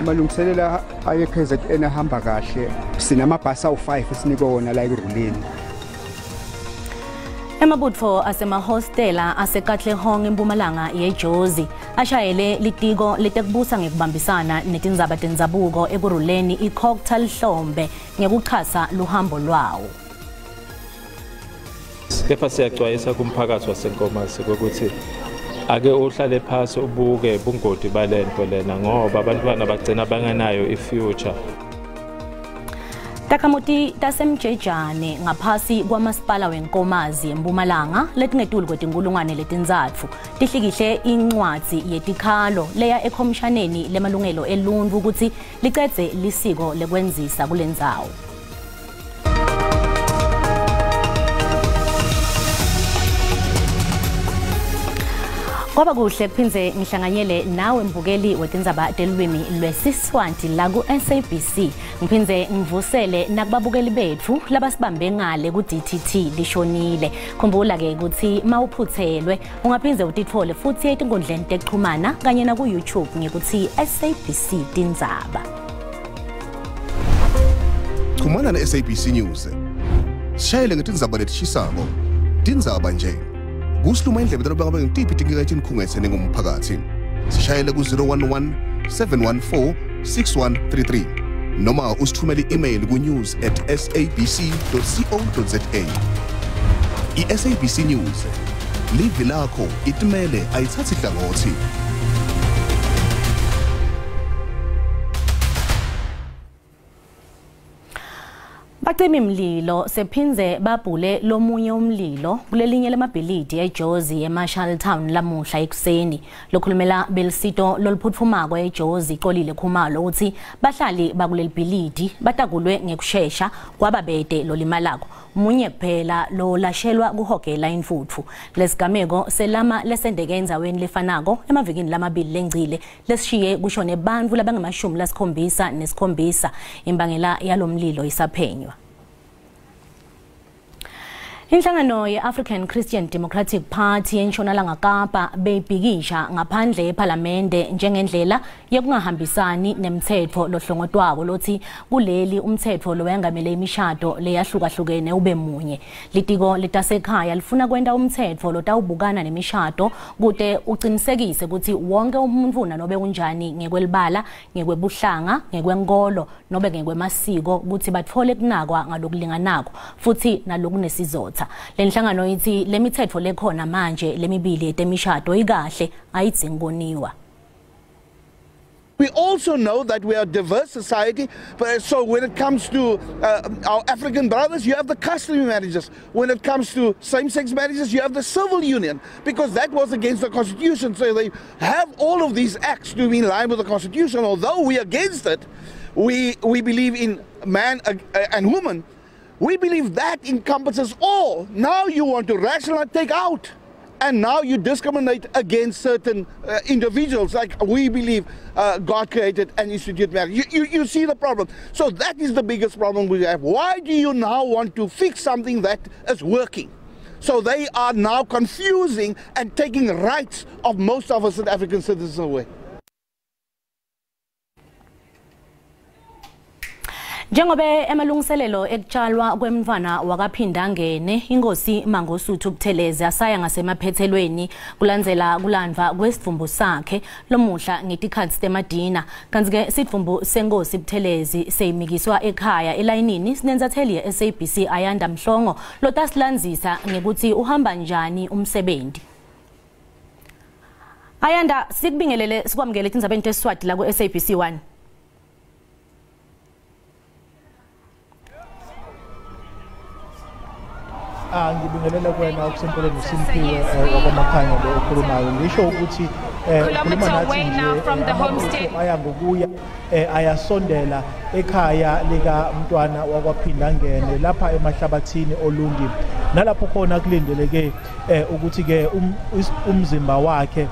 amalungiselela ayeKZN ahamba kahle. Sinamabhasi awu5 esinikwe wona la eRuleni. Emabutfo asemahostela asekatlehong eMpumalanga yeJozi ashayele litiko letekubusa ngekubambisana netindzaba tendzabuko ekuruleni iCocktail Hlombe ngekuchasa luhambo lwawo. Kepha siyacwayisa kumphakathi waseNkomazi ukuthi ake uhlale phasi ubuke ubungoti balento lena ngoba abantwana bagcina bangenayo ifuture. Takamuti tasemjejane ngaphasi kwamasipala wenkomazi eMpumalanga letingetulu kwetinkulungwane letintsatfu tihlikihle incwadzi yetikhalo leya ekhomshaneni lemalungelo eluntfu ukuthi licedze lisiko lekwenzisa kulendzawo. Kwaba kuhle kuphindze ngihlanganyele nawe mbukeli wetindzaba telulwimi lweSiswati la ku SABC. Ngiphindze ngivusele nakubabukeli bethu labasibambe ngale ku DTT lishonile. Khumbula ke ukuthi mawuphuthelwe ungaphindze utithole futhi etinkundleni tekuxhumana kanye na ku YouTube ngekuthi SABC Tindzaba. Xhumana na SABC News. Shayele ngetindzaba letishisako. Tindzaba nje. Kusiluma indlebe talabanga ngentipi tingikathi nikhungese ngumphakathi. Sishayele ku 011 714 6133 noma usithumele email ku news@sabc.co.za. iSABC News live lakho itimele ayithathi hlangothi. Bacimi mlilo sephinze babhule lomunye umlilo kulelinye lemabhilidi eJozi eMarshall Town lamuhla ekuseni. Lokhulumela belisito loluphutfumako eJozi Xolile Khumalo uthi bahlali bakulelibhilidi batakulwe ngekushesha kwababede lolimalako. Munye kuphela lo lashelwa kuhogela imfutfu. Lesigameko selama lesendeke endzaweni lefanako emavikini lamabili lengcile lesishiye kushone bantfu labangamashumi 7 imbangela yalomlilo isaphenywa. Inhlangano ye-African Christian Democratic Party eNtshonalanga Kapa beyibhikisha ngaphandle ePhalamende njengendlela yokungahambisani nemthetho lohlongotwako lothi kuleli umthetho lowengamele imishado leyahlukahlukene ube munye. Litiko letasekhaya lifuna kwenta umthetho lotawubukana nemishado kude ucinisekise ukuthi wonke umuntu nobe kunjani ngekwelibala, ngekwebuhlanga, ngekwenkolo nobe ngekwemasiko ukuthi bathole kunakwa ngalokulinganako futhi nalokunesizotha. Lenhlangano ithi lemithetho lekhona manje lemibili etemishado ikahle ayidzingi koniwa. We also know that we are a diverse society, so when it comes to our African brothers, you have the customary marriages. When it comes to same-sex marriages, you have the civil union, because that was against the Constitution. So they have all of these acts to be in line with the Constitution. Although we are against it, we believe in man and woman. We believe that encompasses all. Now you want to rationalize, take out. And now you discriminate against certain individuals, like we believe God created and instituted marriage. You see the problem. So that is the biggest problem we have. Why do you now want to fix something that is working? So they are now confusing and taking rights of most of us South African citizens away. Njengobe emalungiselelo ekutshalwa kwemntfwana wakaphindangene inkosi Mangosuthu Buthelezi asaya ngasemaphethelweni kulandzela kulandva kwesivumbu sakhe lomuhla ngetikhatsi temadina kanti ke sivumbu senkosi Buthelezi seyimikiswa ekhaya elayinini sinenzatheli ye-SABC Ayanda Mhlongo lotasilandzisa ngekuthi uhamba njani umsebenzi. Ayanda sikubingelele sikwamukele tindzabeni teSiswati la ku SABC 1. Ngibingelela kwena ukusempeleni uSimphiwe wakwamakhanya lo okhulumayo ngisho ukuthi ukhuluma nathi nje aya ngokuya ayasondela ekhaya lika mntwana wakwaphindangene lapha emahlabathini olundi nalapho khona kulindeleke ukuthi ke umzimba wakhe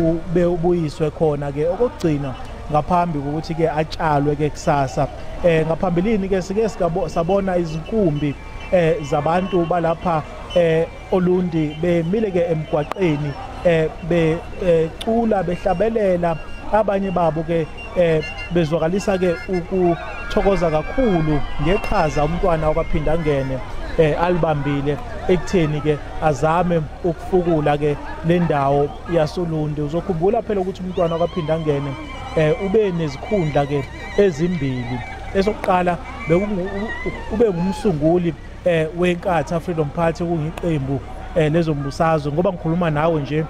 ube ubuyiswe khona ke okugcina ngaphambi kokuthi ke atshalwe ke kusasa ngaphambilini ke sike sabona izinkumbi zabantu balapha olundi bemile ke emgwaqeni becula behlabelela abanye babo ke bezwakalisa ke ukuthokoza kakhulu ngeqhaza umntwana wakaphinda ngene alibambile ekutheni ke azame ukufukula ke le ndawo yaSolunde. Uzokhumbula phela ukuthi umntwana wakaphinda ngene ube nezikhundla ke ezimbili. Esokuqala ube ngumsunguli weNkatha Freedom Party kungiqembu lezombusazwe. Ngoba ngikhuluma nawe nje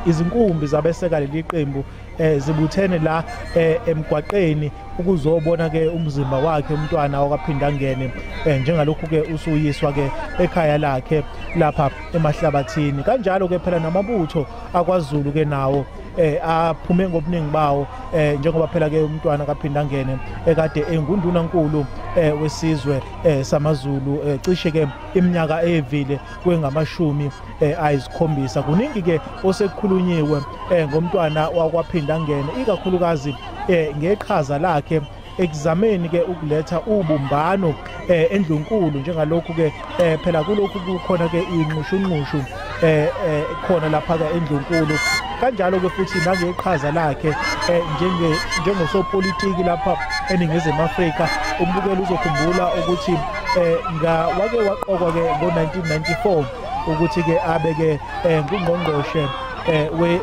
izinkumbi zabeseka leli qembu zibuthene la emgwaqeni ukuzobona ke umzimba wakhe umntwana wakaphinda ngene njengalokhu ke usuyiswa ke ekhaya lakhe lapha emahlabathini. Kanjalo ke phela namabutho akwaZulu ke nawo aphume ngobuningi bawo njengoba phela ke umntwana kaphinda ngene ekade engunduna nkulu wesizwe samaZulu cishe ke iminyaka evile kwengamashumi ayisikhombisa. Kuningi ke osekukhulunyiwe ngomntwana wakwaphinda ngene ikakhulukazi ngeqhaza lakhe ekuzameni ke ukuletha ubumbano endlunkulu njengalokhu ke phela kulokhu kukhona ke inqushunqushu khona lapha ke endlunkulu. Kanjalo ke futhi nangeqhaza lakhe njengosopolitiki lapha eNingizimu Afrika. Umbukelo uzokhumbula ukuthi wake waqokwa ke ngo-1994 ukuthi ke abe ke ngungqongqoshe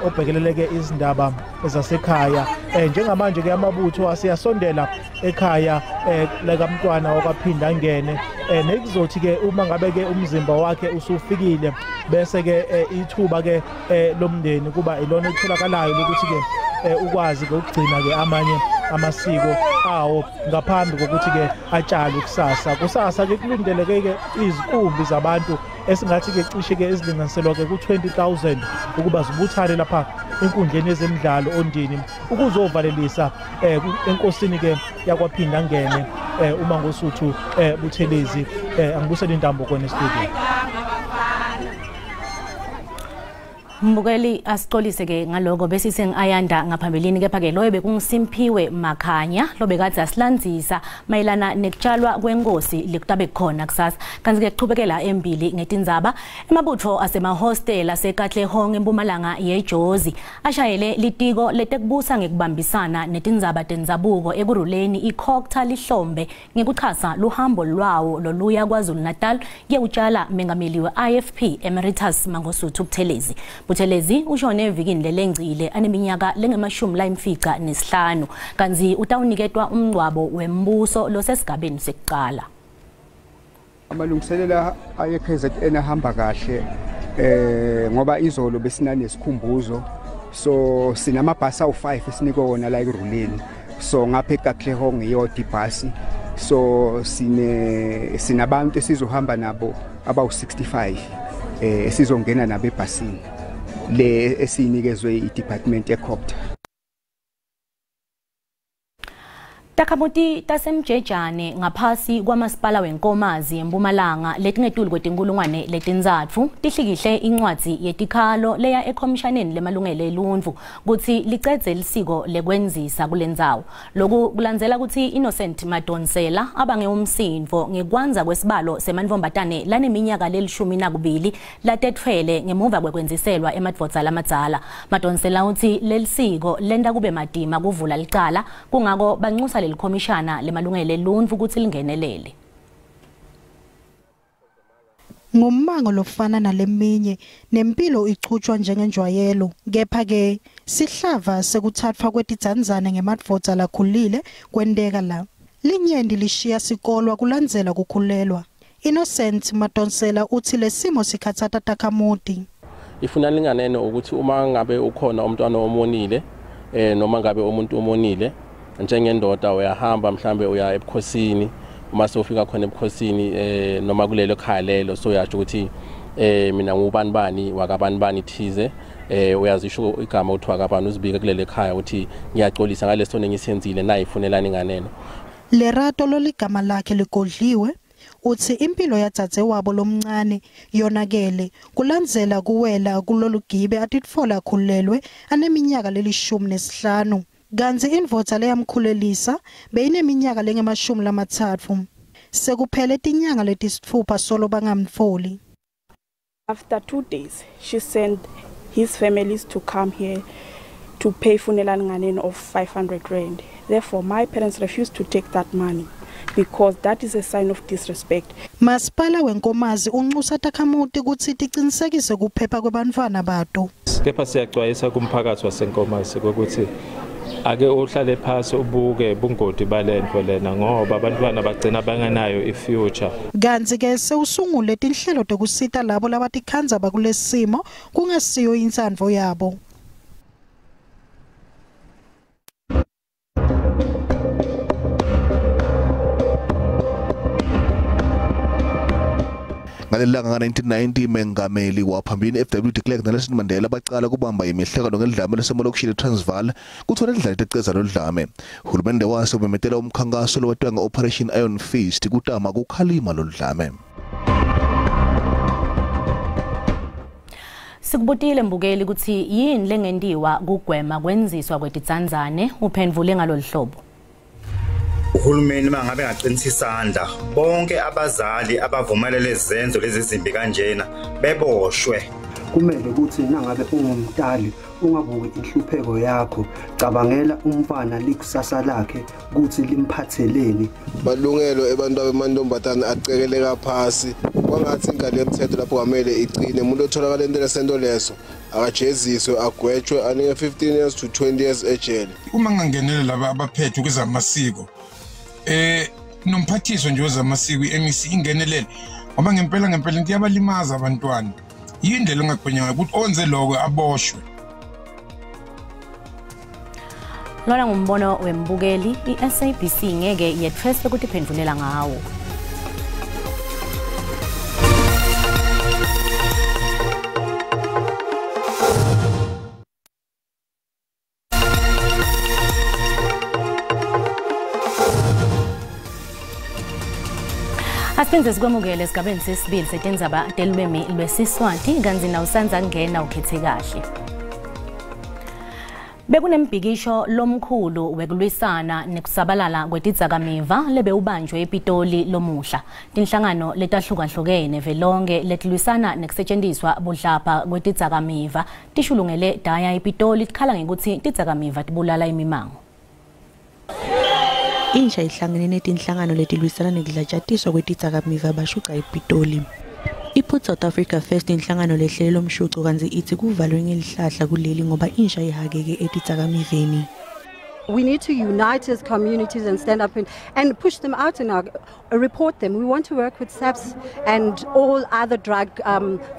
obhekeleleke izindaba zasekhaya. Njengamanje ke amabutho asiyasondela ekhaya lakamntwana wakaphinda ngene nekuzothi ke uma ngabe ke umzimba wakhe usufikile bese ke ithuba ke lomndeni kuba ilona etholakalayo ukuthi ke ukwazi ke ukugcina ke amanye amasiko awo ngaphambi kokuthi ke atshalwe kusasa ke kulindeleke ke izikumbi zabantu esingathi ke cishe ke ezilinganiselwa ke ku-20,000 ukuba zibuthane lapha enkundleni yezemidlalo ondini ukuzovalelisa enkosini ke yakwaphinda ngene uMangosuthu Buthelezi. Angibusele intambo kona studio. Mbukeli asixolise ke ngaloko bese sengayanda ngaphambilini kepha ke loye bekungiSimphiwe Makhanya lobekade asilandzisa mayelana nekutshalwa kwenkosi lekutabe khona kusasa. Kanti ke kuqhubekela embili ngetindzaba emabutho asemahostel aseKatlehong eMpumalanga yeJozi ashayele litiko letekubusa ngekubambisana netindzaba tendzabuko ekuruleni ikhokta lihlombe ngekuchasa luhambo lwawo loluya kwaZulu Natal yekutshala mengameli we-IFP Emeritus Mangosuthu Buthelezi. Buthelezi ushone evikini lelengcile aneminyaka lengemashumi-5 kanzi utawuniketwa umngcwabo wembuso losesigabeni sekuqala. Amalungiselela ayeKZN ahamba kahle ngoba izolo besinanesikhumbuzo so sinamabhasi awu5 esinikwe wona la ekuruleni so ngapha eKatlehong iyodibhasi so sinabantu esizohamba nabo abawu65 esizongena nabo ebhasini le esinikezwe iDepartment eCopter. Takhamuti tasemjejane ngaphasi kwamasipala wenkomazi eMpumalanga letingetulu kwetinkulungwane letintsatfu tihlikihle incwadzi yetikhalo leya ekhomshaneni lemalungelo eluntfu kutsi licedze lisiko lekwenzisa kulendzawo. Loku kulandzela kutsi Innocent Madonsela abange umsindvo ngekwanza kwesibalo semantfombatane laneminyaka lelishumi latetfwele ngemuva kwekwenziselwa emadvodza lamadzala. Madonsela uthi lelisiko lenta kube madima kuvula licala kungako banxusa likomishana lemalungelo eluntfu ukuthi lingenelele. Ngommango lofana naleminye nempilo ichutshwa njengenjwayelo kepha ke sihlava sekuthathwa kwetidzandzane ngemadvodza lakhulile kwenteka la. Linyendi lishiya sikolwa kulandzela kukhulelwa. Innocent Madonsela uthi lesimo sikhatsata takhamuti. Ifuna linganene ukuthi uma ngabe ukhona umntwana omonile noma ngabe umuntu omonile njengendoda uyahamba mhlambe uya ebukhosini uma sofika khona ebukhosini noma kulelo khaya lelo so yasho ukuthi mina ngubani bani wakabani bani thize uyazisho igama uthi wakabani uzibika kulele khaya uthi ngiyaxolisa ngaleso nengisenzile nayifunelani nganeno. Lerato loligama lakhe ligodliwe uthi impilo yadzadze wabo lomncane yonakele kulandzela kuwela kulolugibe atitfola khulelwe aneminyaka leli-15 kanzi indvodza leyamkhulelisa beyineminyaka lengemashumi-3 sekuphele tinyanga letisitfupha solo bangamtfoli. After 2 days she sent his families to come here to pay funeral nganeni of 500 rand. Therefore, my parents refused to take that money because that is a sign of disrespect. Masipala wenkomazi unxusa takhamuti ukuthi tiqinisekise kuphepha kwabantwana bato. Kepha siyaxwayisa kumphakathi wasenkomazi ukuthi ake uhlale phansi ubuke bungoti balento lena ngoba abantwana bagcina banganayo ifuture. Kanti ke sewusungule tinhlelo tokusita labo labatikhanza bakulesimo kungasiyo insandvo yabo. Ngalelanga 1990 mengameli waphambili FW de Klerk Nelson Mandela baqala kubamba imihlekano ngeldlame lasemalokishini Transvaal kuthola indlela eceza lodlame. Uhulumende wase umemetela umkhankaso lowetwa ngeOperation Iron Fist kutama kukhalima lodlame. Sikubutile mbukeli ukuthi yini lengendiwa kugwema kwenziswa kwetitsandzane uphendvule ngaloluhlobo. Uhulumeni mangabe ngaqinisa isandla bonke abazali abavumelele izenzo lezi zimbi kanjena beboshwe. Kumele ukuthi nangabe ungumntali ungabuki inhlupheko yakho cabangela umfana likusasa lakhe ukuthi limphatheleni. Balungelo ebantu abemantombatana acekeleka phasi kwangathi ingane yomthetho lapho kwamele igcine umuntu otholakala entela sento leso akajeziswe agwetshwe aninge 15 years to 20 years ejele. Uma ngangenele laba abaphethe kwezamasiko nomphathiso nje wezamasiko iMEC ingenelele ngoba ngempela into yabalimaza abantwana yindlela engagwenyanga ukuthi onze lokho aboshwe. Lona ngumbono wembukeli iSABC ngeke yetfese ukuthi phendvulela ngawo. Asenze sikwamukele esigabeni sesibili seTindzaba telulwimi lweSiswati kanzi nawusanza ngena ukhethe kahle. Bekunembhikisho lomkhulu wekulwisana nekusabalala kwetidzakamiva lebe ubanjwe ePitoli lomuhla. Tinhlangano letahlukahlukene velonke letilwisana nekusetshenziswa budlapha kwetidzakamiva tishulungele daya ePitoli tikhala ngekuthi tidzakamiva tibulala imimango. Insha ihlangene netinhlangano letilwisana nekudlatshatiswa kwetidzakamiva bashuqa ePitoli. Iput South Africa First inhlangano lehlelo lomshuqo kanzi ithi kuvalwe ngelihlahla kuleli ngoba insha ihageke etidzakamiveni. We need to unite as communities and stand up and push them out and report them. We want to work with SABC and all other drug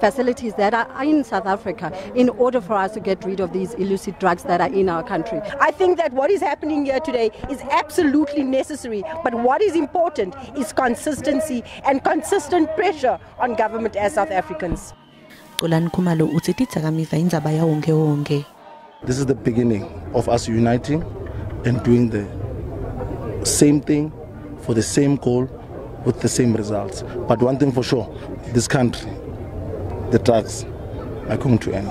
facilities that are in South Africa in order for us to get rid of these illicit drugs that are in our country. I think that what is happening here today is absolutely necessary, but what is important is consistency and consistent pressure on government as South Africans. This is the beginning of us uniting and doing the same thing for the same goal with the same results. But one thing for sure, this country, the drugs are going to end.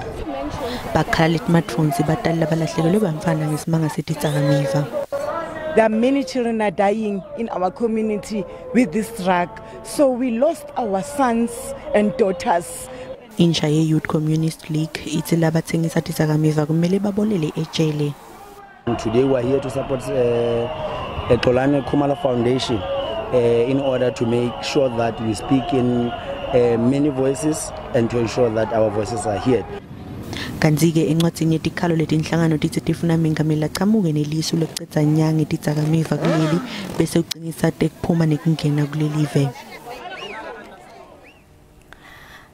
There are many children are dying in our community with this drug. So we lost our sons and daughters. Insha Youth Communist League iti labathengisa tidzakamiva kumele babolele ejele. Today we are here to support Xolani Khumalo Foundation in order to make sure that we speak in many voices and to ensure that our voices are heard. Kanzike encwadzini yetikhalo letinhlangano tithi tifuna mengameli aqhamuke nelisu lokucedza nyanga etidzakamiva kuleli bese uqinisa tekuphuma nekungena kulelive.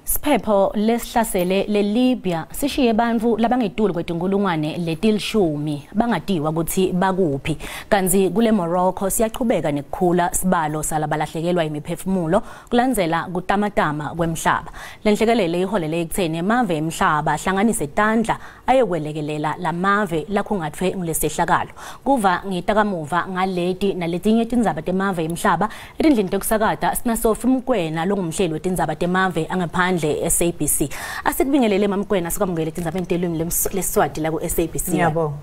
Siphepho lesihlasele leLibya sishiye bantfu labangetulu kwetinkulungwane letilishumi bangatiwa ukuthi bakuphi kanzi kule Morocco siyaqhubeka nekukhula sibalo salabalahlekelwa imiphefumulo kulandzela kutamatama kwemhlaba. Lenhlekelele iholele ekutheni emave emhlaba ahlanganise tandla ayekwelekelela lamave lakhungatfwe ngulesehlakalo. Kuva ngitakamuva ngaleti naletinye tindzaba temave emhlaba etindlini tekusakata sinasofi Mkwena longumhleli wetindzaba temave angaphandle SABC. Asikubingelele Mamkwena sikwamukele tindzabeni telwimi leSiswati la ku SABC. Yebo.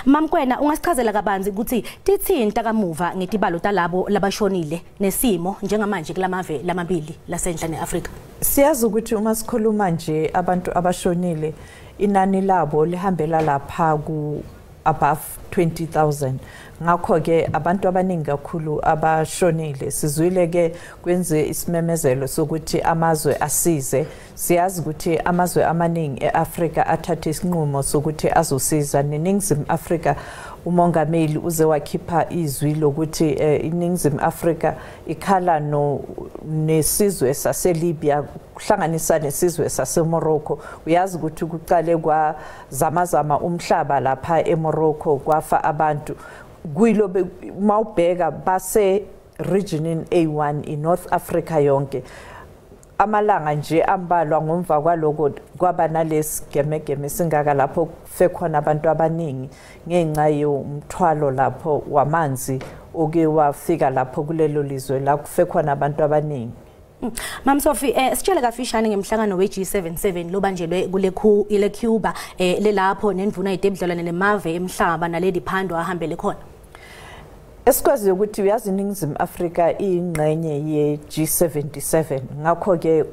Mamkwena ungasichazela kabanzi ukuthi tithinta kamuva ngetibalo talabo labashonile nesimo njengamanje kulamave lamabili lasendla neAfrika. Siyazi ukuthi uma sikhuluma nje abantu abashonile inani labo lihambela lapha ku above 20,000 ngakho ke abantu abaningi kakhulu abashonile sizwile ke kwenze isimemezelo sokuthi amazwe asize siyazi ukuthi amazwe amaningi eAfrika athathe isinqumo sokuthi azosiza neNingizimu Afrika umongameli uze wakhipha izwi lokuthi iNingizimu Afrika ikhala nesizwe saseLibya kuhlanganisa nesizwe saseMorocco uyazi ukuthi kuqale kwa zamazama umhlaba lapha eMorocco kwafa abantu kuyilo mawubheka base region A1 iNorth Africa yonke amalanga nje ambalwa ngomva kwaloko kwaba nalesigemegeme singaka lapho fekhona abantu abaningi ngenxa yomthwalo lapho wamanzi oke wafika lapho kulelo lizwe la kufekhona abantu abaningi. Mam Sophie sitshele kafishane ngemhlangano weG77 lobanjelwe kule Cuba lelapho nenivuna idebudlelwane nemave emhlaba naleli phando ahambele khona. Esikwazi ukuthi uyazi iNingizimu Afrika ingxenye yeG77 ngakho ke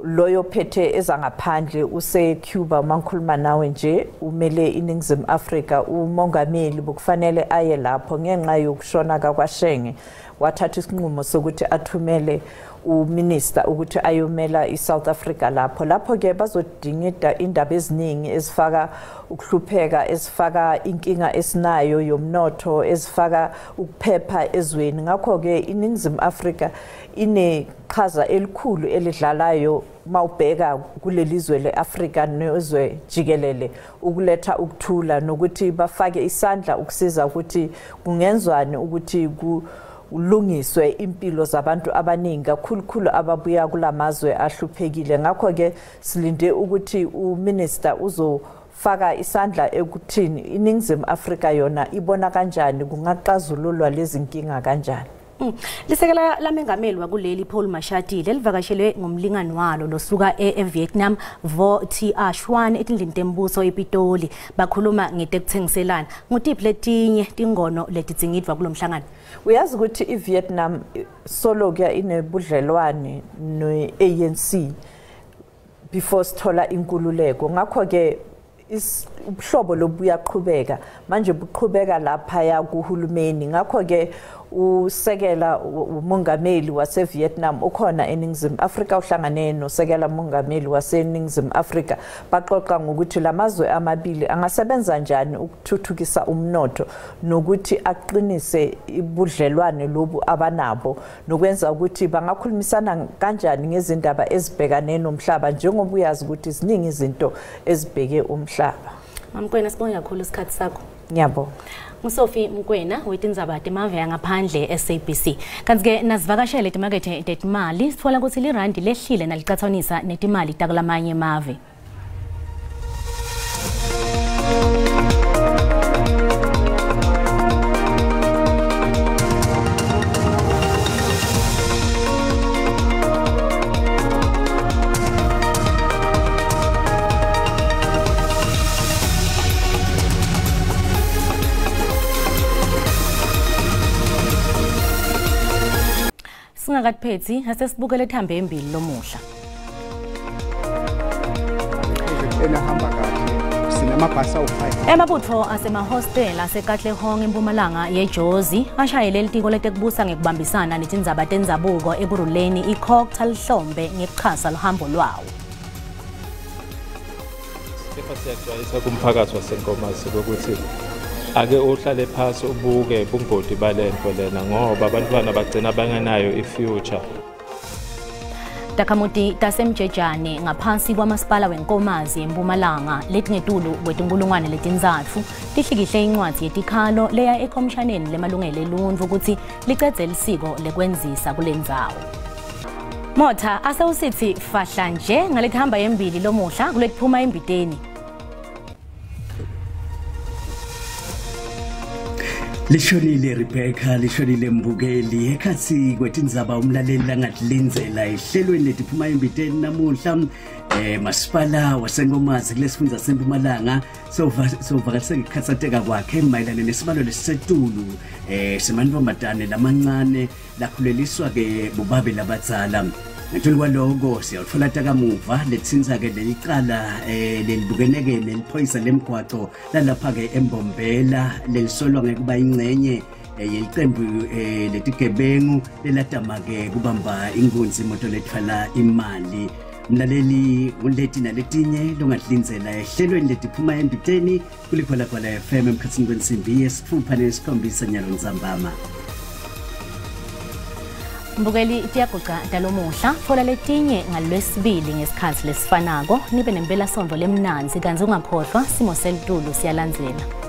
loyo phethe ezangaphandle use Cuba mankhuluma nawe nje umele iNingizimu Afrika umongameli bokufanele aye lapho ngenxa yokushona kaKwashenge wathatha isinqumo sokuthi athumele uminister ukuthi ayomela iSouth Africa lapho ke bazodingida indaba eziningi ezifaka ukuhlupheka ezifaka inkinga esinayo yomnotho ezifaka ukuphepha ezweni ngakho ke iNingizimu Afrika ineqhaza elikhulu elidlalayo mawubheka kulelizwe leAfrika nezwe jikelele ukuletha ukuthula nokuthi bafake isandla ukusiza ukuthi kungenzwani ukuthi ulungiswe impilo zabantu abaningi kakhulu ababuya kulamazwe ahluphekile ngakho ke silinde ukuthi uminister uzofaka isandla ekuthini iNingizimu Afrika yona ibona kanjani kungaqazululwa lezi nkinga kanjani. Lisekela lamengameli wakuleli Paul Mashatile livakashele ngomlingani walo losuka eVietnam Vo Thi Ashwan etindlini tembuso ePitoli bakhuluma ngetekuthengiselana ngutiphi letinye tingono letitsingidwa kulomhlangano. Uyazi ukuthi iVietnam solo ke inebudlelwane neANC before sithola inkululeko ngakho ke ubuhlobo lobuyaqhubeka manje buqhubeka lapha ya kuhulumeni ngakho ke usekela umongameli waseVietnam ukhona eNingizimu Afrika uhlangane nosekela umongameli waseNingizimu Afrika baxoxa ngokuthi lamazwe amabili angasebenza njani ukuthuthukisa umnotho nokuthi aqinise ibudlelwane lobu abanabo nokwenza ukuthi bangakhulumisana kanjani ngezindaba ezibhekane nomhlaba njengoba uyazi ukuthi ziningi izinto ezibheke umhlaba. Mamkwena sibonga kakhulu isikhathi sakho. Ngiyabonga. Sophie Mkwena weTindzaba temave yangaphandle SABC. Kanti ke nasivakashele emakethe etimali sithola ukuthi lirandi lehlile nalicathanisa netimali takulamanye emave. Singakaphethi asesibukele ethambe embili lomuhla. Enahamba kahle sinamabhasi awu5. Emabutho asemahostel aseKatlehong eMpumalanga yeJozi ashayele litiko letekubusa ngekubambisana netindzaba tendzabuko ekuruleni iCocktail Hlombe ngekuchasa lohambo lwawo. Siyexwayisa kumphakathi wasenkomazi ukuthi ake uhlale phansi ubuke ubungoti balento lena ngoba abantwana bagcina bangenayo ifuture. Takhamuti tasemjejane ngaphansi kwamasipala wenkomazi eMpumalanga letingetulu kwetinkulungwane letinzatfu tihlikihle incwadi yetikhalo leya ekhomshaneni lemalungelo eluntfu ukuthi licedze lisiko lekwenzisa kulendzawo. Motha asewusithi fahla nje ngalethamba yembili lomuhla kuletiphuma embiteni. Lishonile Rebecca, lishonile Mbukeli, ekhathi kwetindzaba umlaleli langadlinzela ihlelweni letiphuma embiteni namuhla masipala wasenkomazi kulesifundza seMpumalanga sovakaliseka ikhatsateka kwakhe mayelana nesibalo lesisetulu semantombazane lamancane lakhuleliswa ke bobabe labadzala. ngethuli kwaloko siyawuthola takamuva lethinza ke lelicala lelibukeneke neliphoyisa lemgwaqo lalapha ke eMbombela lelisolwa ngekuba ingcenye yelicembu letigebengu leladama ke kubamba inkunzi imoto lethwala imali. Mlaleli uleti naletinye longadlinzela ehlelweni letiphuma embiteni kulikhwela khwela FM emkhatsini kwensimbi yesithupha nesikhombisa nyalo Nzambama. Mbukeli tiyaguqa dalomuhla fola letinye ngalwesibili ngesikhathi lesifanako nibe nempela sondlo lemnanzi kanzi ungakhohlwa simo selitulu siyalandzela.